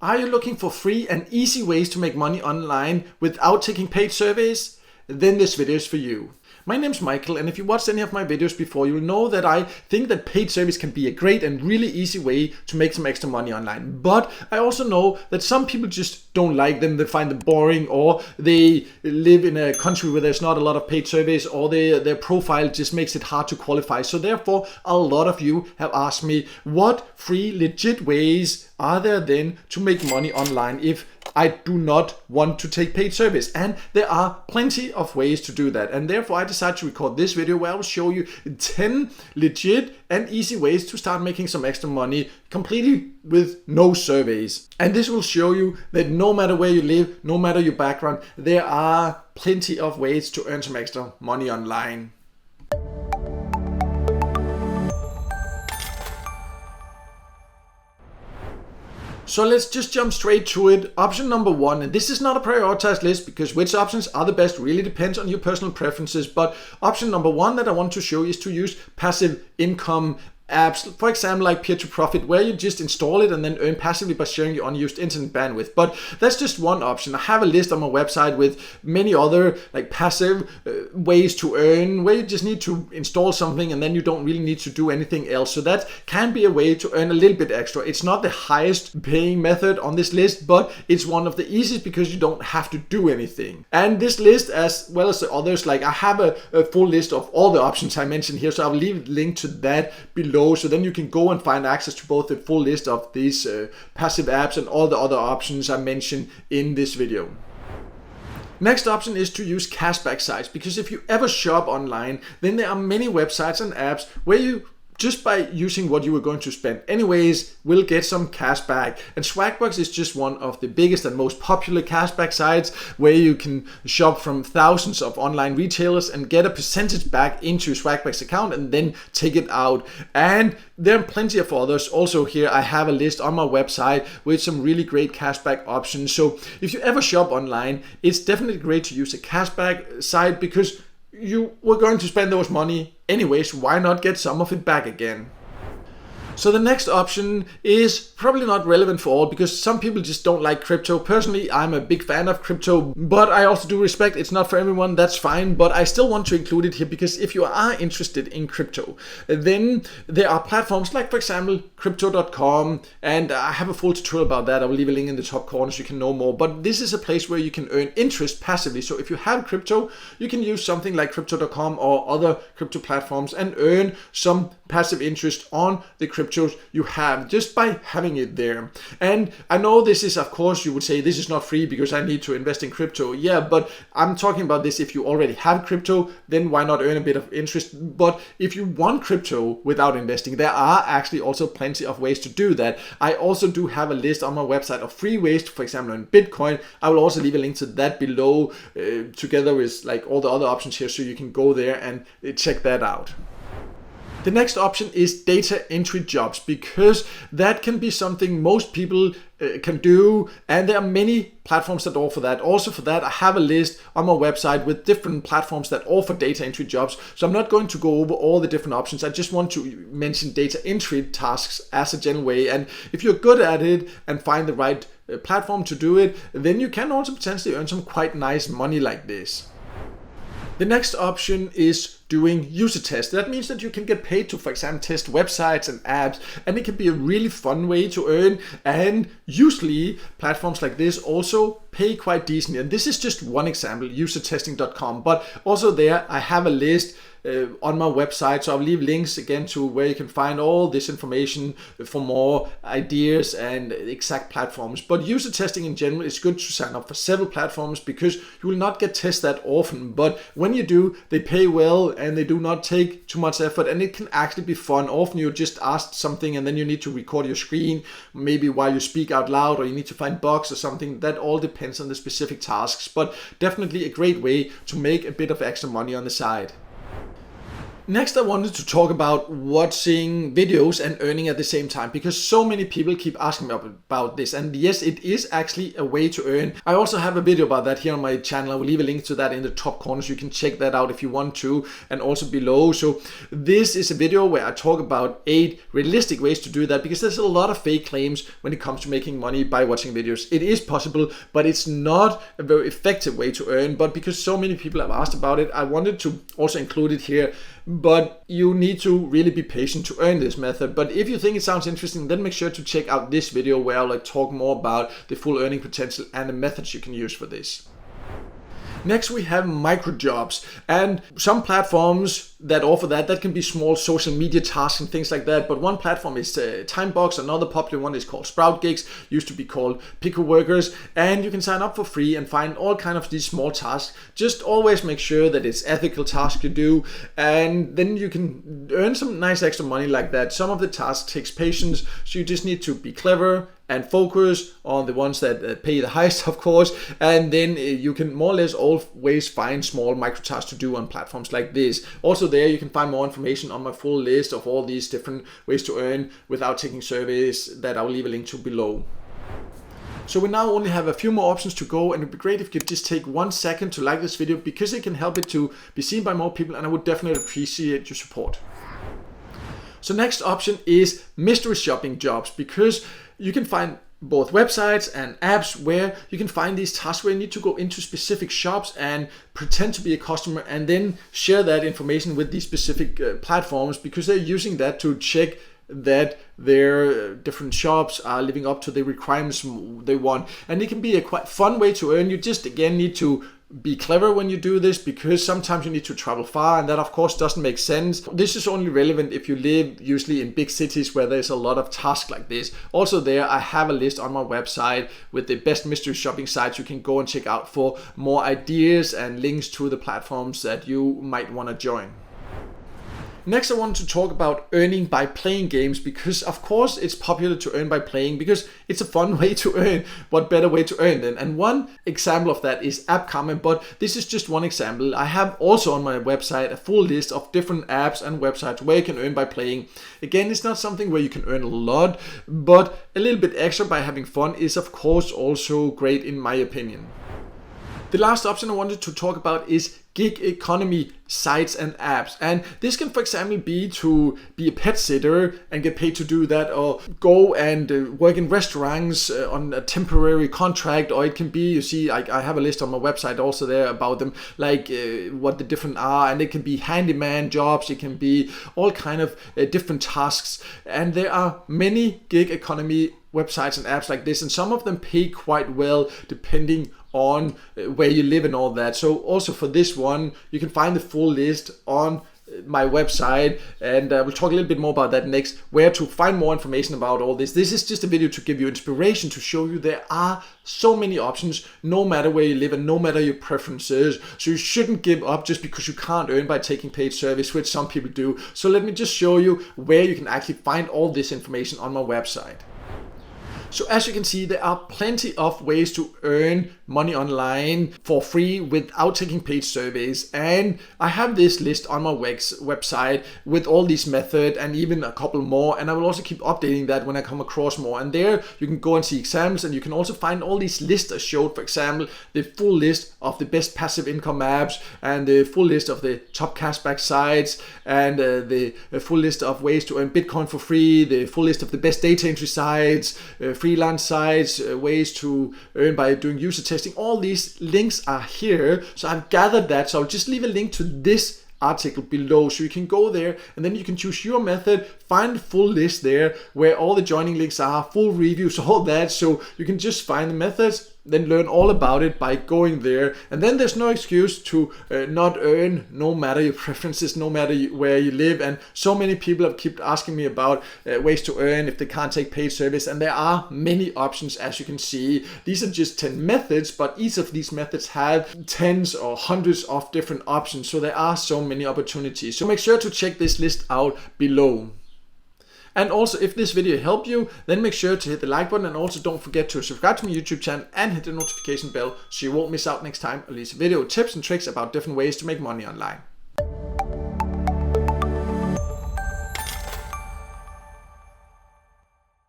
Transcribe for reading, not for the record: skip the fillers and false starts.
Are you looking for free and easy ways to make money online without taking paid surveys? Then this video is for you. My name's Michael, and if you watched any of my videos before, you'll know that I think that paid surveys can be a great and really easy way to make some extra money online. But I also know that some people just don't like them, they find them boring, or they live in a country where there's not a lot of paid surveys, or their profile just makes it hard to qualify. So therefore, a lot of you have asked me, what free, legit ways are there then to make money online if I do not want to take paid surveys? And there are plenty of ways to do that. And therefore I decided to record this video where I will show you 10 legit and easy ways to start making some extra money completely with no surveys. And this will show you that no matter where you live, no matter your background, there are plenty of ways to earn some extra money online. So let's just jump straight to it. Option number one, and this is not a prioritized list because which options are the best really depends on your personal preferences, but option number one that I want to show is to use passive income apps, for example like Peer2Profit, where you just install it and then earn passively by sharing your unused internet bandwidth. But that's just one option. I have a list on my website with many other like passive ways to earn, where you just need to install something and then you don't really need to do anything else. So that can be a way to earn a little bit extra. It's not the highest paying method on this list, but it's one of the easiest because you don't have to do anything. And this list, as well as the others, like I have a full list of all the options I mentioned here, so I'll leave a link to that below. So then you can go and find access to both the full list of these passive apps and all the other options I mentioned in this video. Next option is to use cashback sites, because if you ever shop online, then there are many websites and apps where you just by using what you were going to spend anyways will get some cash back. And Swagbucks is just one of the biggest and most popular cashback sites where you can shop from thousands of online retailers and get a percentage back into Swagbucks account and then take it out. And there are plenty of others. Also here I have a list on my website with some really great cashback options. So if you ever shop online, it's definitely great to use a cashback site because you were going to spend those money anyways, why not get some of it back again? So the next option is probably not relevant for all because some people just don't like crypto. Personally, I'm a big fan of crypto, but I also do respect it's not for everyone, that's fine. But I still want to include it here because if you are interested in crypto, then there are platforms like, for example, Crypto.com, and I have a full tutorial about that. I will leave a link in the top corner so you can know more. But this is a place where you can earn interest passively. So if you have crypto, you can use something like Crypto.com or other crypto platforms and earn some passive interest on the cryptos you have just by having it there. And I know this is, of course, you would say this is not free because I need to invest in crypto. Yeah, but I'm talking about this if you already have crypto, then why not earn a bit of interest? But if you want crypto without investing, there are actually also plenty of ways to do that. I also do have a list on my website of free ways to, for example, earn Bitcoin. I will also leave a link to that below together with like all the other options here so you can go there and check that out. The next option is data entry jobs, because that can be something most people can do, and there are many platforms that offer that. Also for that, I have a list on my website with different platforms that offer data entry jobs. So I'm not going to go over all the different options. I just want to mention data entry tasks as a general way. And if you're good at it and find the right platform to do it, then you can also potentially earn some quite nice money like this. The next option is doing user tests. That means that you can get paid to, for example, test websites and apps, and it can be a really fun way to earn. And usually platforms like this also pay quite decently. And this is just one example, usertesting.com, but also there I have a list on my website, so I'll leave links again to where you can find all this information for more ideas and exact platforms. But user testing in general is good to sign up for several platforms because you will not get tested that often, but when you do, they pay well and they do not take too much effort, and it can actually be fun. Often you just ask something and then you need to record your screen, maybe while you speak out loud, or you need to find bugs or something. That all depends on the specific tasks, but definitely a great way to make a bit of extra money on the side. Next, I wanted to talk about watching videos and earning at the same time, because so many people keep asking me about this. And yes, it is actually a way to earn. I also have a video about that here on my channel. I will leave a link to that in the top corner, so you can check that out if you want to, and also below. So this is a video where I talk about 8 realistic ways to do that, because there's a lot of fake claims when it comes to making money by watching videos. It is possible, but it's not a very effective way to earn. But because so many people have asked about it, I wanted to also include it here. But you need to really be patient to earn this method. But if you think it sounds interesting, then make sure to check out this video where I'll talk more about the full earning potential and the methods you can use for this. Next, we have micro jobs, and some platforms that offer that can be small social media tasks and things like that. But one platform is Timebox. Another popular one is called Sprout Gigs, used to be called Pico Workers, and you can sign up for free and find all kind of these small tasks. Just always make sure that it's ethical tasks you do, and then you can earn some nice extra money like that. Some of the tasks takes patience, so you just need to be clever and focus on the ones that pay the highest, of course, and then you can more or less always find small micro tasks to do on platforms like this. Also there you can find more information on my full list of all these different ways to earn without taking surveys that I'll leave a link to below. So we now only have a few more options to go, and it'd be great if you could just take 1 second to like this video, because it can help it to be seen by more people, and I would definitely appreciate your support. So next option is mystery shopping jobs, because you can find both websites and apps where you can find these tasks where you need to go into specific shops and pretend to be a customer, and then share that information with these specific platforms, because they're using that to check that their different shops are living up to the requirements they want. And it can be a quite fun way to earn. You just again need to be clever when you do this, because sometimes you need to travel far, and that of course doesn't make sense. This is only relevant if you live usually in big cities where there's a lot of tasks like this. Also there I have a list on my website with the best mystery shopping sites you can go and check out for more ideas and links to the platforms that you might want to join. Next, I want to talk about earning by playing games, because of course it's popular to earn by playing because it's a fun way to earn. What better way to earn then? And one example of that is AppCommon, but this is just one example. I have also on my website a full list of different apps and websites where you can earn by playing. Again, it's not something where you can earn a lot, but a little bit extra by having fun is of course also great in my opinion. The last option I wanted to talk about is gig economy sites and apps, and this can for example be to be a pet sitter and get paid to do that, or go and work in restaurants on a temporary contract, or it can be, you see I have a list on my website also there about them, like what the different are, and it can be handyman jobs, it can be all kind of different tasks, and there are many gig economy websites and apps like this, and some of them pay quite well depending on where you live and all that. So also for this one you can find the full list on my website, and we'll talk a little bit more about that next, where to find more information about all this. This is just a video to give you inspiration, to show you there are so many options no matter where you live and no matter your preferences. So you shouldn't give up just because you can't earn by taking paid service, which some people do. So let me just show you where you can actually find all this information on my website. So as you can see, there are plenty of ways to earn money online for free without taking paid surveys, and I have this list on my website with all these methods and even a couple more, and I will also keep updating that when I come across more. And there you can go and see examples, and you can also find all these lists I showed, for example the full list of the best passive income apps, and the full list of the top cashback sites, and the full list of ways to earn Bitcoin for free, the full list of the best data entry sites, freelance sites, ways to earn by doing user testing. All these links are here, so I've gathered that, so I'll just leave a link to this article below, so you can go there and then you can choose your method, find the full list there where all the joining links are, full reviews, all that, so you can just find the methods, then learn all about it by going there. And then there's no excuse to not earn, no matter your preferences, no matter where you live. And so many people have kept asking me about ways to earn if they can't take paid service, and there are many options, as you can see. These are just 10 methods, but each of these methods have tens or hundreds of different options, so there are so many opportunities. So make sure to check this list out below. And also, if this video helped you, then make sure to hit the like button, and also don't forget to subscribe to my YouTube channel and hit the notification bell so you won't miss out next time I release a video with tips and tricks about different ways to make money online.